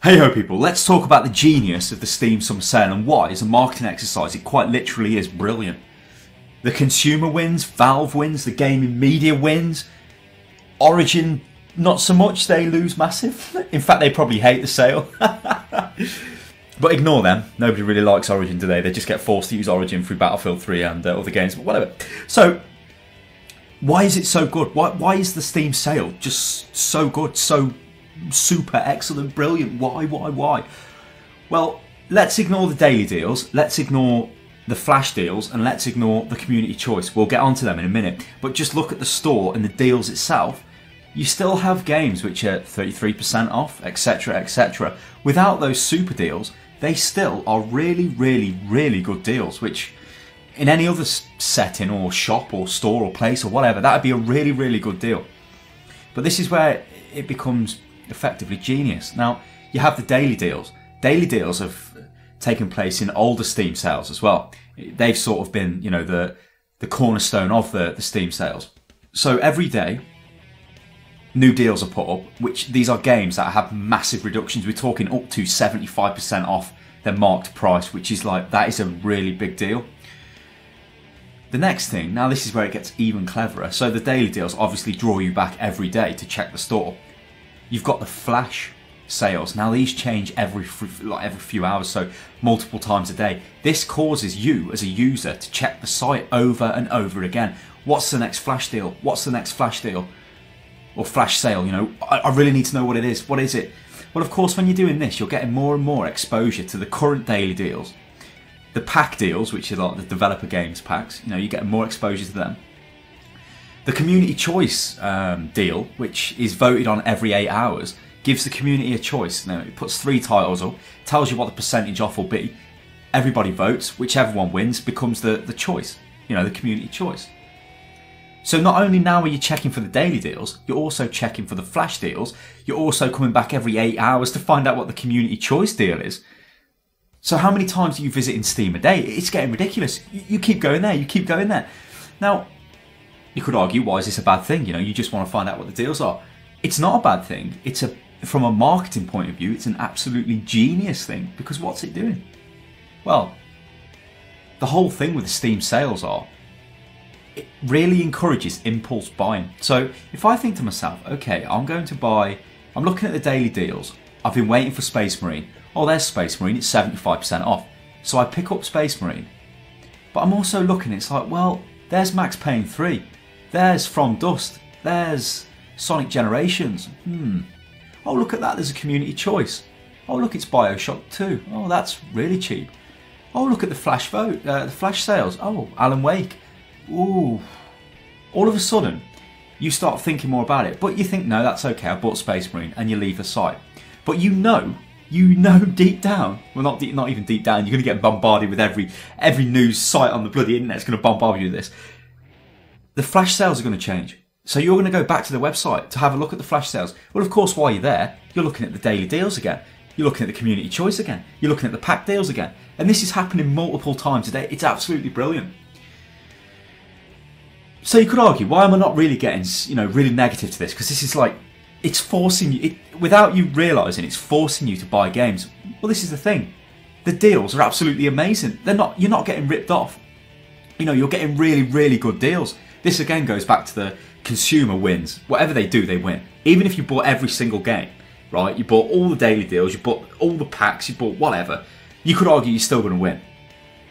Hey ho people, let's talk about the genius of the Steam Summer Sale and why, as a marketing exercise, it quite literally is brilliant. The consumer wins, Valve wins, the gaming media wins, Origin not so much, they lose massive. In fact, they probably hate the sale. But ignore them, nobody really likes Origin today, they just get forced to use Origin through Battlefield 3 and other games, but whatever. So, why is it so good? Why is the Steam Sale just so good, so super excellent, brilliant? Why? Well, let's ignore the daily deals, let's ignore the flash deals, and let's ignore the community choice. We'll get onto them in a minute, but just look at the store and the deals itself. You still have games which are 33% off, etc, etc. Without those super deals, they still are really good deals, which in any other setting or shop or store or place or whatever, that would be a really good deal. But this is where it becomes effectively genius. Now, you have the daily deals. Daily deals have taken place in older Steam sales as well. They've sort of been, you know, the cornerstone of the Steam sales. So every day, new deals are put up, which these are games that have massive reductions. We're talking up to 75% off their marked price, which is like, that is a really big deal. The next thing, now this is where it gets even cleverer. So the daily deals obviously draw you back every day to check the store. You've got the flash sales. Now these change every few hours, so multiple times a day. This causes you as a user to check the site over and over again. What's the next flash deal? What's the next flash deal? Or flash sale, you know, I really need to know what it is. What is it? Well, of course, when you're doing this, you're getting more and more exposure to the current daily deals. The pack deals, which are like the developer games packs, you know, you're getting more exposure to them. The community choice deal, which is voted on every 8 hours, gives the community a choice. Now, it puts 3 titles up, tells you what the percentage off will be. Everybody votes, whichever one wins becomes the choice, you know, the community choice. So not only now are you checking for the daily deals, you're also checking for the flash deals. You're also coming back every 8 hours to find out what the community choice deal is. So how many times are you visiting Steam a day? It's getting ridiculous. You keep going there, you keep going there. Now, you could argue, why is this a bad thing? You know, you just want to find out what the deals are. It's not a bad thing. From a marketing point of view, it's an absolutely genius thing, because what's it doing? Well, the whole thing with the Steam sales it really encourages impulse buying. So if I think to myself, okay, I'm looking at the daily deals, I've been waiting for Space Marine, oh there's Space Marine, it's 75% off, so I pick up Space Marine. But I'm also looking, it's like, well, there's Max Payne 3, there's From Dust, there's Sonic Generations, oh look at that, there's a community choice, oh look, it's Bioshock 2, oh that's really cheap, oh look at the flash sales, oh Alan Wake. Ooh, all of a sudden you start thinking more about it, but you think, no, that's okay, I bought Space Marine, and you leave the site. But you know deep down, well not even deep down, you're going to get bombarded with every news site on the bloody internet is going to bombard you with this. The flash sales are going to change, so you're going to go back to the website to have a look at the flash sales. Well, of course, while you're there, you're looking at the daily deals again, you're looking at the community choice again, you're looking at the pack deals again, and this is happening multiple times a day. It's absolutely brilliant. So you could argue, why am I not really getting, you know, really negative to this? Because this is like, it's forcing you, without you realising, it's forcing you to buy games. Well, this is the thing. The deals are absolutely amazing. You're not getting ripped off. You know, you're getting really good deals. This again goes back to the consumer wins. Whatever they do, they win. Even if you bought every single game, right? You bought all the daily deals, you bought all the packs, you bought whatever. You could argue you're still going to win,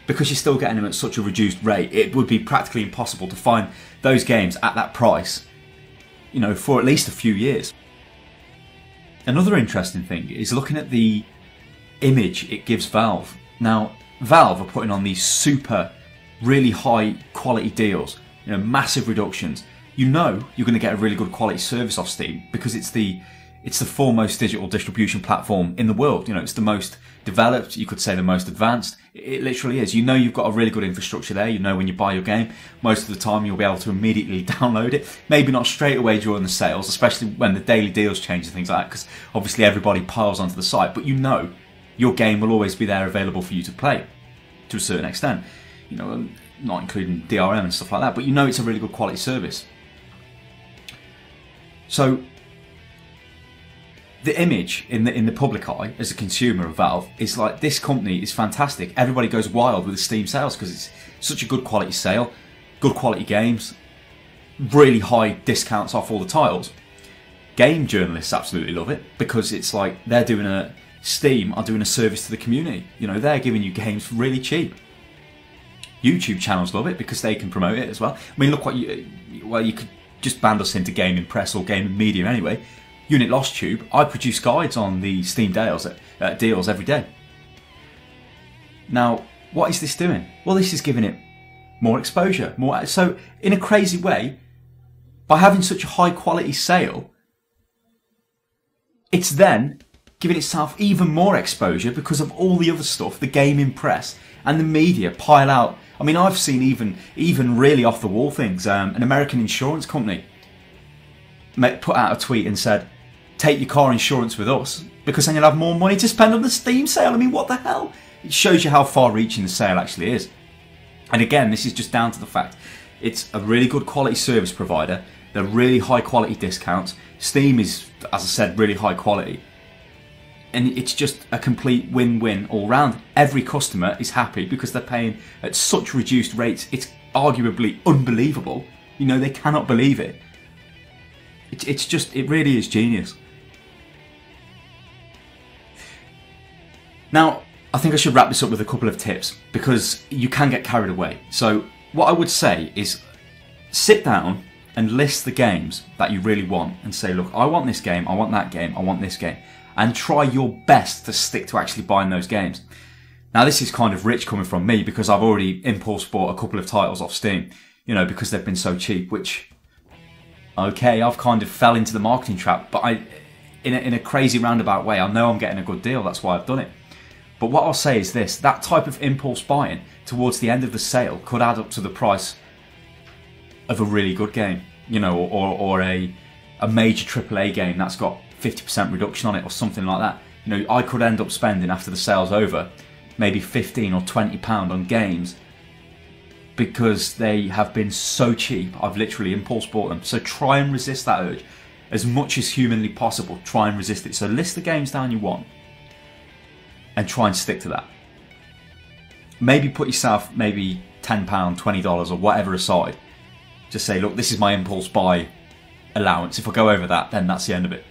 because you're still getting them at such a reduced rate. It would be practically impossible to find those games at that price, you know, for at least a few years. Another interesting thing is looking at the image it gives Valve. Now, Valve are putting on these super, really high quality deals, you know, massive reductions. You know you're going to get a really good quality service off Steam, because it's the foremost digital distribution platform in the world. You know, it's the most developed, you could say the most advanced. It literally is. You know you've got a really good infrastructure there. You know when you buy your game, most of the time you'll be able to immediately download it. Maybe not straight away during the sales, especially when the daily deals change and things like that, because obviously everybody piles onto the site. But you know your game will always be there available for you to play to a certain extent. You know, not including DRM and stuff like that, but you know it's a really good quality service. So the image in the public eye as a consumer of Valve is like, this company is fantastic. Everybody goes wild with the Steam sales because it's such a good quality sale, good quality games, really high discounts off all the titles. Game journalists absolutely love it because it's like Steam are doing a service to the community. You know, they're giving you games for really cheap. YouTube channels love it because they can promote it as well. I mean, look what you could just band us into Gaming Press or Gaming Media anyway. Unit Lost Tube, I produce guides on the Steam deals every day. Now, what is this doing? Well, this is giving it more exposure, so in a crazy way, by having such a high quality sale, it's then giving itself even more exposure because of all the other stuff the gaming press and the media pile out. I mean, I've seen even really off the wall things. An American insurance company put out a tweet and said, take your car insurance with us because then you'll have more money to spend on the Steam sale. I mean, what the hell? It shows you how far reaching the sale actually is. And again, this is just down to the fact it's a really good quality service provider. They're really high quality discounts. Steam is, as I said, really high quality. And it's just a complete win-win all round. Every customer is happy because they're paying at such reduced rates. It's arguably unbelievable. You know, they cannot believe it. It really is genius. Now, I think I should wrap this up with a couple of tips because you can get carried away. So what I would say is sit down and list the games that you really want and say, look, I want this game, I want that game, I want this game, and try your best to stick to actually buying those games. Now, this is kind of rich coming from me because I've already impulse bought a couple of titles off Steam, you know, because they've been so cheap, which, okay, I've kind of fell into the marketing trap, but in a crazy roundabout way, I know I'm getting a good deal, that's why I've done it. But what I'll say is this, that type of impulse buying towards the end of the sale could add up to the price of a really good game, you know, or a major AAA game that's got 50% reduction on it or something like that. You know, I could end up spending, after the sale's over, maybe £15 or £20 on games because they have been so cheap. I've literally impulse bought them. So try and resist that urge as much as humanly possible. Try and resist it. So list the games down you want and try and stick to that. Maybe put yourself maybe £10, $20 or whatever aside. Just say, look, this is my impulse buy allowance. If I go over that, then that's the end of it.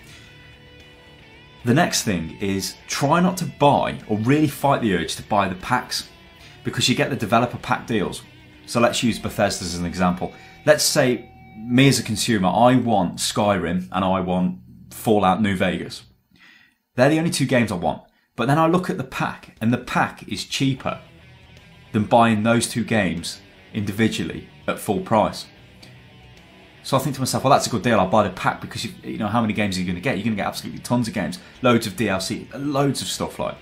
The next thing is try not to buy or really fight the urge to buy the packs because you get the developer pack deals. So let's use Bethesda as an example. Let's say me as a consumer, I want Skyrim and I want Fallout New Vegas. They're the only two games I want. But then I look at the pack and the pack is cheaper than buying those two games individually at full price. So I think to myself, well, that's a good deal. I'll buy the pack because you know how many games are you going to get? You're going to get absolutely tons of games, loads of DLC, loads of stuff like.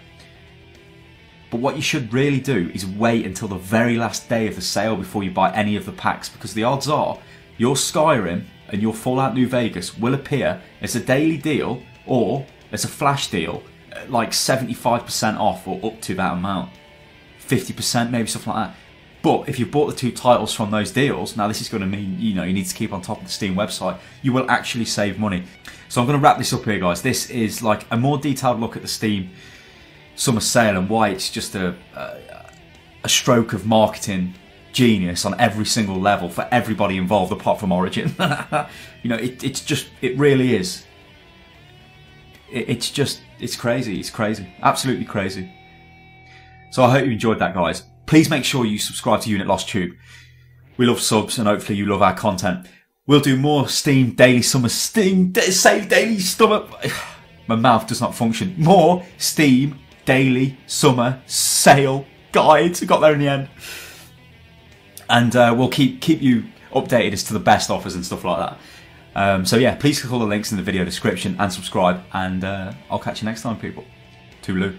But what you should really do is wait until the very last day of the sale before you buy any of the packs, because the odds are your Skyrim and your Fallout New Vegas will appear as a daily deal or as a flash deal, like 75% off or up to that amount, 50% maybe, something like that. But if you bought the two titles from those deals, now this is going to mean, you know, you need to keep on top of the Steam website, you will actually save money. So I'm going to wrap this up here, guys. This is like a more detailed look at the Steam summer sale and why it's just a stroke of marketing genius on every single level for everybody involved apart from Origin. You know, it really is. It's crazy. It's crazy. Absolutely crazy. So I hope you enjoyed that, guys. Please make sure you subscribe to Unit Lost Tube. We love subs and hopefully you love our content. We'll do more Steam Daily Summer, Daily Summer. My mouth does not function. More Steam Daily Summer Sale guides. We got there in the end. And we'll keep you updated as to the best offers and stuff like that. So yeah, please click all the links in the video description and subscribe. And I'll catch you next time, people. Toodaloo.